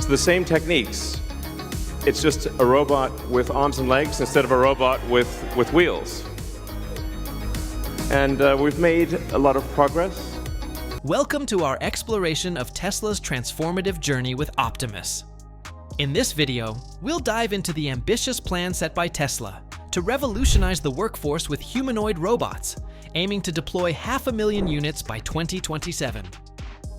So the same techniques. It's just a robot with arms and legs instead of a robot with wheels. And we've made a lot of progress. Welcome to our exploration of Tesla's transformative journey with Optimus. In this video, we'll dive into the ambitious plan set by Tesla to revolutionize the workforce with humanoid robots, aiming to deploy 500,000 units by 2027.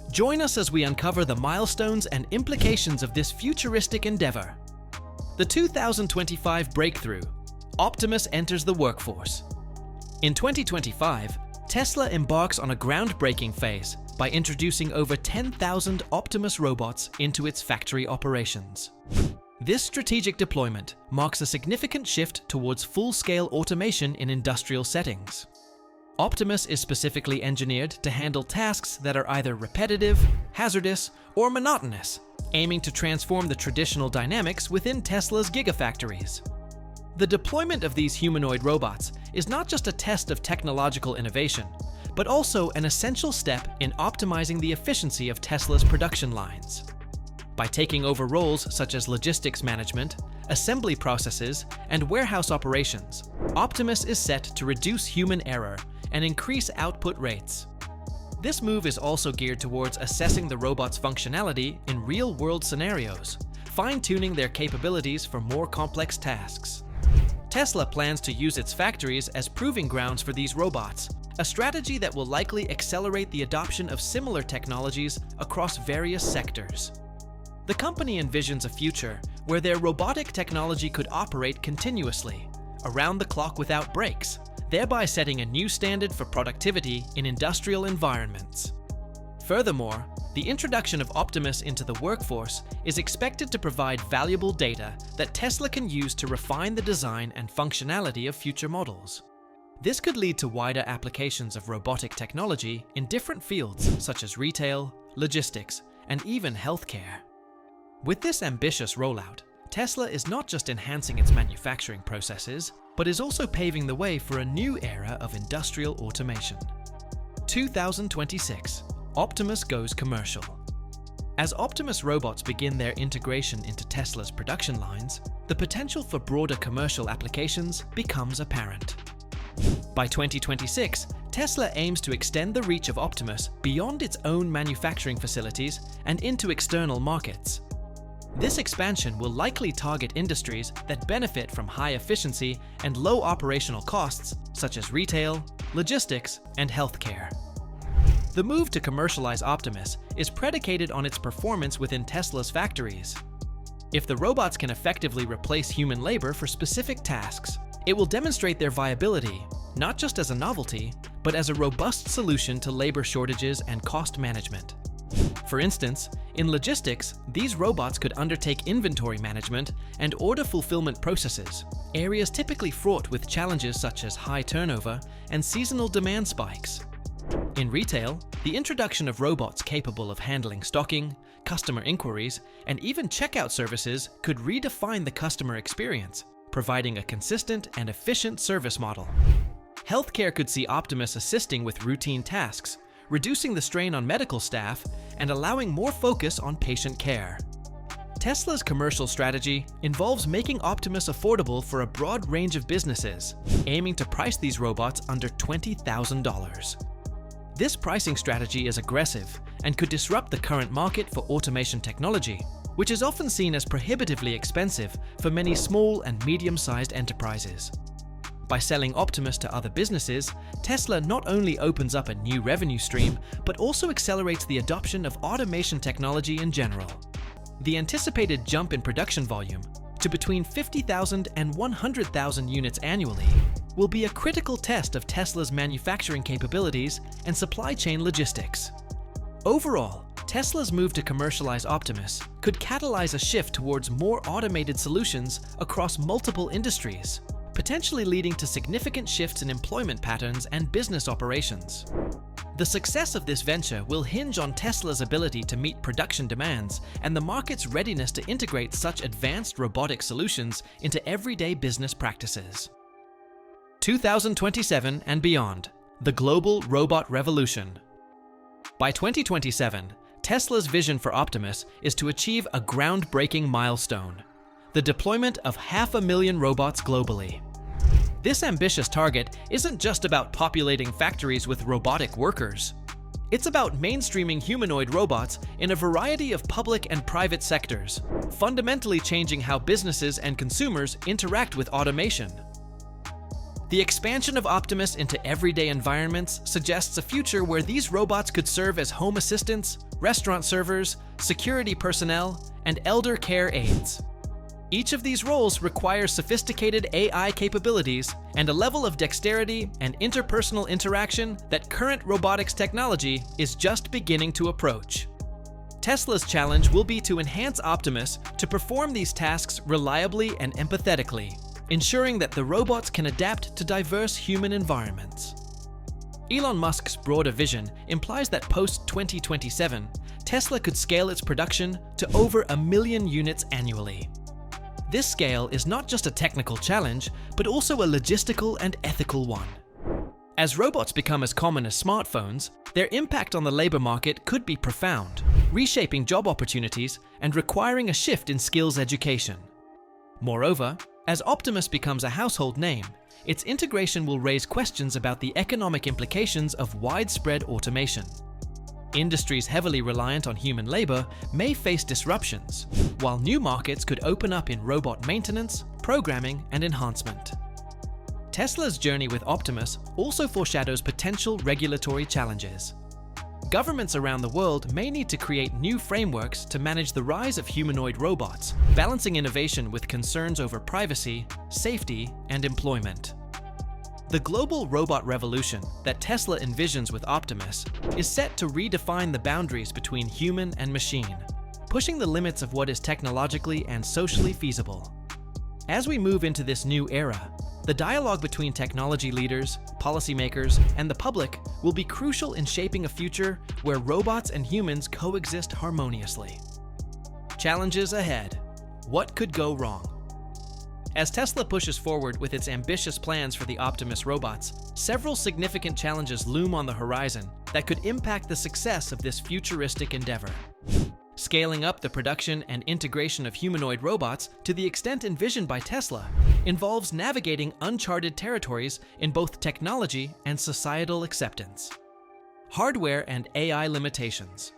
Join us as we uncover the milestones and implications of this futuristic endeavor. The 2025 breakthrough, Optimus enters the workforce. In 2025, Tesla embarks on a groundbreaking phase by introducing over 10,000 Optimus robots into its factory operations. This strategic deployment marks a significant shift towards full-scale automation in industrial settings. Optimus is specifically engineered to handle tasks that are either repetitive, hazardous, or monotonous, aiming to transform the traditional dynamics within Tesla's gigafactories. The deployment of these humanoid robots is not just a test of technological innovation, but also an essential step in optimizing the efficiency of Tesla's production lines. By taking over roles such as logistics management, assembly processes, and warehouse operations, Optimus is set to reduce human error and increase output rates. This move is also geared towards assessing the robot's functionality in real-world scenarios, fine-tuning their capabilities for more complex tasks. Tesla plans to use its factories as proving grounds for these robots, a strategy that will likely accelerate the adoption of similar technologies across various sectors. The company envisions a future where their robotic technology could operate continuously, around the clock without breaks, thereby setting a new standard for productivity in industrial environments. Furthermore, the introduction of Optimus into the workforce is expected to provide valuable data that Tesla can use to refine the design and functionality of future models. This could lead to wider applications of robotic technology in different fields such as retail, logistics, and even healthcare. With this ambitious rollout, Tesla is not just enhancing its manufacturing processes, but is also paving the way for a new era of industrial automation. 2026, Optimus goes commercial. As Optimus robots begin their integration into Tesla's production lines, the potential for broader commercial applications becomes apparent. By 2026, Tesla aims to extend the reach of Optimus beyond its own manufacturing facilities and into external markets. This expansion will likely target industries that benefit from high efficiency and low operational costs, such as retail, logistics, and healthcare. The move to commercialize Optimus is predicated on its performance within Tesla's factories. If the robots can effectively replace human labor for specific tasks, it will demonstrate their viability, not just as a novelty, but as a robust solution to labor shortages and cost management. For instance, in logistics, these robots could undertake inventory management and order fulfillment processes, areas typically fraught with challenges such as high turnover and seasonal demand spikes. In retail, the introduction of robots capable of handling stocking, customer inquiries, and even checkout services could redefine the customer experience, providing a consistent and efficient service model. Healthcare could see Optimus assisting with routine tasks, reducing the strain on medical staff and allowing more focus on patient care. Tesla's commercial strategy involves making Optimus affordable for a broad range of businesses, aiming to price these robots under $20,000. This pricing strategy is aggressive and could disrupt the current market for automation technology, which is often seen as prohibitively expensive for many small and medium-sized enterprises. By selling Optimus to other businesses, Tesla not only opens up a new revenue stream, but also accelerates the adoption of automation technology in general. The anticipated jump in production volume to between 50,000 and 100,000 units annually will be a critical test of Tesla's manufacturing capabilities and supply chain logistics. Overall, Tesla's move to commercialize Optimus could catalyze a shift towards more automated solutions across multiple industries, potentially leading to significant shifts in employment patterns and business operations. The success of this venture will hinge on Tesla's ability to meet production demands and the market's readiness to integrate such advanced robotic solutions into everyday business practices. 2027 and beyond, the global robot revolution. By 2027, Tesla's vision for Optimus is to achieve a groundbreaking milestone: the deployment of 500,000 robots globally. This ambitious target isn't just about populating factories with robotic workers. It's about mainstreaming humanoid robots in a variety of public and private sectors, fundamentally changing how businesses and consumers interact with automation. The expansion of Optimus into everyday environments suggests a future where these robots could serve as home assistants, restaurant servers, security personnel, and elder care aides. Each of these roles requires sophisticated AI capabilities and a level of dexterity and interpersonal interaction that current robotics technology is just beginning to approach. Tesla's challenge will be to enhance Optimus to perform these tasks reliably and empathetically, ensuring that the robots can adapt to diverse human environments. Elon Musk's broader vision implies that post-2027, Tesla could scale its production to over 1 million units annually. This scale is not just a technical challenge, but also a logistical and ethical one. As robots become as common as smartphones, their impact on the labor market could be profound, reshaping job opportunities and requiring a shift in skills education. Moreover, as Optimus becomes a household name, its integration will raise questions about the economic implications of widespread automation. Industries heavily reliant on human labor may face disruptions, while new markets could open up in robot maintenance, programming, and enhancement. Tesla's journey with Optimus also foreshadows potential regulatory challenges. Governments around the world may need to create new frameworks to manage the rise of humanoid robots, balancing innovation with concerns over privacy, safety, and employment. The global robot revolution that Tesla envisions with Optimus is set to redefine the boundaries between human and machine, pushing the limits of what is technologically and socially feasible. As we move into this new era, the dialogue between technology leaders, policymakers, and the public will be crucial in shaping a future where robots and humans coexist harmoniously. Challenges ahead. What could go wrong? As Tesla pushes forward with its ambitious plans for the Optimus robots, several significant challenges loom on the horizon that could impact the success of this futuristic endeavor. Scaling up the production and integration of humanoid robots to the extent envisioned by Tesla involves navigating uncharted territories in both technology and societal acceptance. Hardware and AI limitations.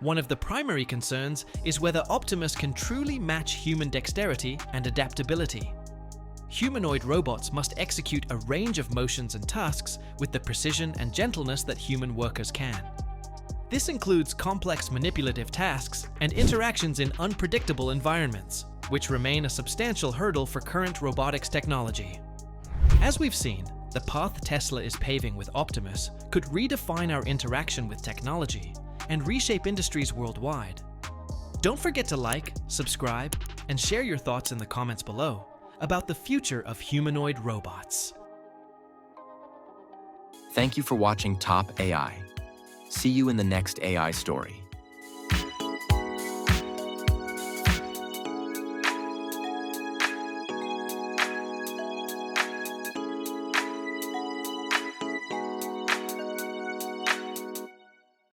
One of the primary concerns is whether Optimus can truly match human dexterity and adaptability. Humanoid robots must execute a range of motions and tasks with the precision and gentleness that human workers can. This includes complex manipulative tasks and interactions in unpredictable environments, which remain a substantial hurdle for current robotics technology. As we've seen, the path Tesla is paving with Optimus could redefine our interaction with technology and reshape industries worldwide. Don't forget to like, subscribe, and share your thoughts in the comments below about the future of humanoid robots. Thank you for watching Top AI. See you in the next AI story.